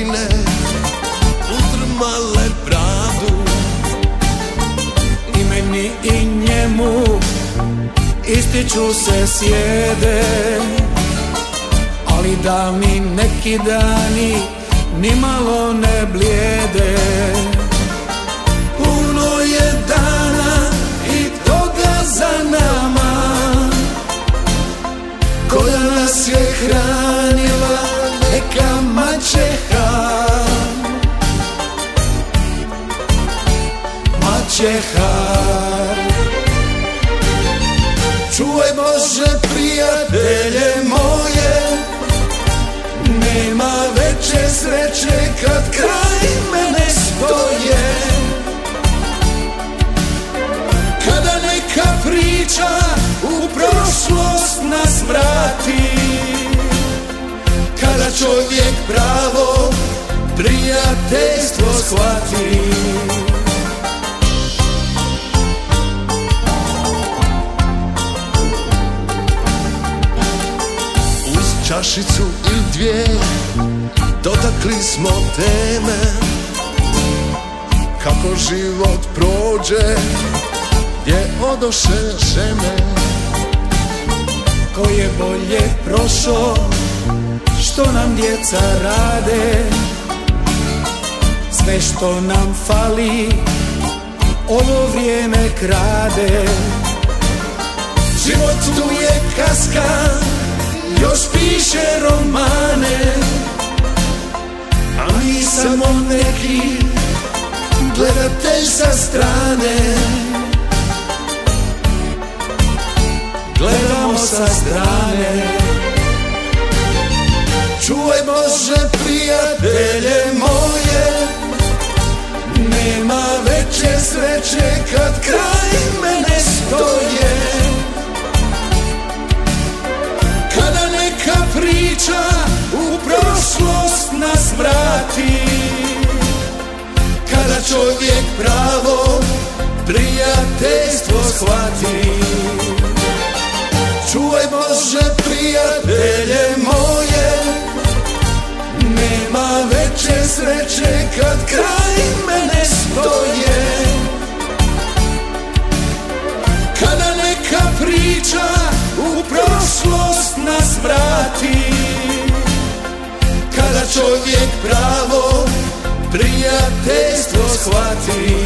godine utrmale bradu. I meni i njemu ističu se sjede, ali da mi neki dani nimalo ne blijede. Puno je dana i toga za nama, koja nas je hranila neka maćeha. Maćeha. Čuvaj Bože prijatelje moje, nema veće sreće kad kraj mene stoje. Kada neka priča u prošlost nas vrati, kada čovjek pravo prijateljstvo shvati. Čašicu ili dvije dotakli smo teme, kako život prođe, gdje odoše žene. Ko je bolje prošao, što nam djeca rade, sve što nam fali ovo vrijeme krade. Život tu je kaska, još piše romane, a mi samo neki gledatelj sa strane. Gledamo sa strane. Čuvaj Bože prijatelje moje, nema veće sreće kad kraj mene stoje. Kada neka priča u prošlost nas vrati, kada čovjek pravo prijateljstvo shvati. Čuvaj Bože prijatelje moje, nema veće sreće kad kraj mene stoje. Kada neka priča u prošlost nas vrati, kada čovjek pravo prijateljstvo shvati.